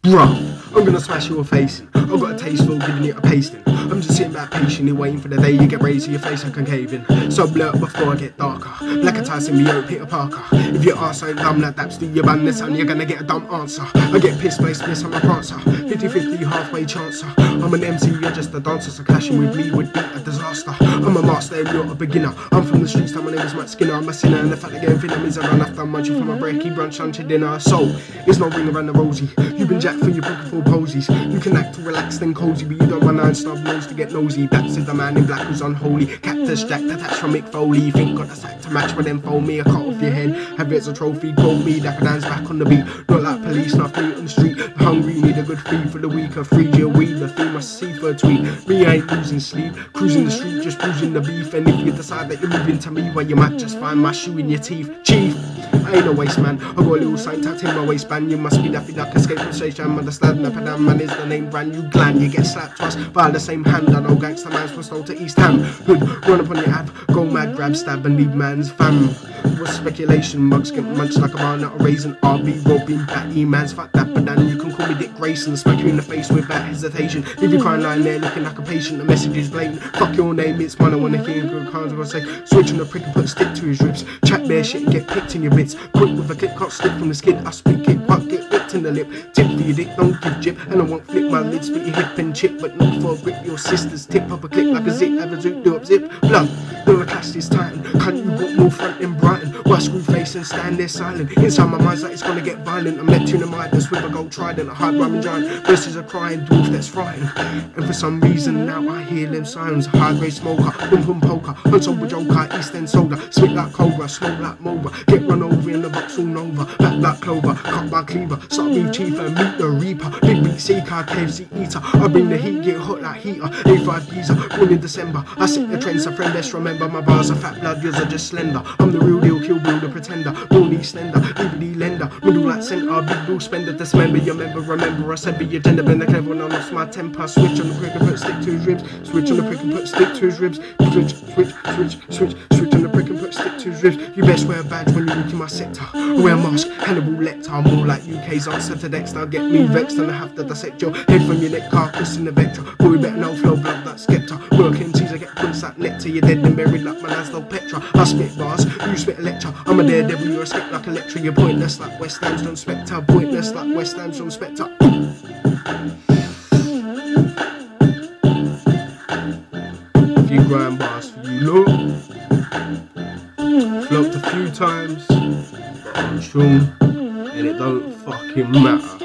Bruh, I'm gonna smash your face. I've got a taste for giving you a pasting. I'm just sitting back patiently waiting for the day you get raised to your face I can cave in. So blur before I get darker. Like a Tyson Mio, Peter Parker. If your arse ain't dumb like that, still your bandits and you're gonna get a dumb answer. I get pissed, miss, I'm a prancer. 50-50 halfway chancer. I'm an MC, you're just a dancer, so clashing with me would be a disaster. I'm a master and you're a beginner. I'm from the streets, my name is Matt Skinner. I'm a sinner and the fact that getting thinner means I run after munching from a breaky brunch, lunch and dinner. So, it's no ring around the rosy. You've been jacked for your pocket full posies. You can act relaxed and cozy, but you don't run and snub nose to get nosy. Daps is the man in black who's unholy. Cactus Jack detached from Mick Foley. You think got a sack to match, but then fold me. I cut off your head, have it as a trophy. Gold me, Dapper Dan's back on the beat. Not like police, not free on the street. The hungry need a good feed for the weak. A 3-year weed, the theme I see for a tweet. Me I ain't losing sleep, cruising the street, just bruising the beef. And if you decide that you're moving to me, well you might just find my shoe in your teeth. Chief, I ain't a waste man. I got a little sign tucked in my waistband. You must be Daffy Duck, escape from stage. I'm understand the Padam man is the name brand. You gland, you get slapped twice by the same hand. I know gangster man's from Stowe to East Ham. Hood, run up on your ab, go mad, grab, stab and leave man's fam. What's speculation? Mugs get munched like a man at a raisin. RB, Robin, Batty, man's fuck that, but then you can call me Dick Grayson. Smack you in the face with that hesitation. Leave you crying lying there looking like a patient. The message is blatant. Fuck your name, it's mine. I wanna hear good cards. I'm gonna say, switch on the prick and put a stick to his ribs. Chat bare shit and get picked in your bits. Quick with a click, can't slip from the skin. I speak it, but get whipped in the lip. Tip for your dick, don't give jip. And I won't flip my lid, split your hip and chip. But not for a grip, your sister's tip up a click like a zip. Have a zoot, do up zip. Blood, don't clash this titan. Cunt, you got more front in Brighton. Why screw face and stand there silent? Inside my mind's like it's gonna get violent. I'm Neptune and Midas with a gold trident. A hard rhyming giant versus a crying dwarf that's frightened. And for some reason now I hear them sounds. High grade smoker, boom boom poker, unsober joker, East End soda. Spit like cobra, smoke like moba. Get run over in the box all over. Back like clover, cut by cleaver. Start beef chief and meet the reaper. Big beat seeker, KFC eater. I bring the heat, get hot like heater. A5 geezer, born in December. I set the trends, a friend best remember. My bars are fat blood, yours are just slender. I'm the real deal, kill bill, the pretender. Born East Slender, DVD lender. Middle like centre, big bill spender. Dismember your member, remember I said be your gender. Been the clever when I lost my temper. Switch on the prick and put stick to his ribs. Switch on the prick and put stick to his ribs. Switch on the prick and put stick to his ribs. You best wear a badge when you walk in my sector. I wear a mask, Hannibal Lecter. I'm more like UK's answer to Dexter. Get me vexed and I have to dissect your head from your neck, carcass in the vector. Boy, better know flow blood like Skepta. Working T's, I get points like nectar. You're dead and buried like my Laszlo Petra. I spit bars, you spit a lecture. I'm a daredevil, you're a skep like Electra. You're pointless like West Ham's on Spectre. Pointless like West Ham's on Spectre. Few grind bars for you, look. Flopped a few times, but I'm strong, and it don't fucking matter.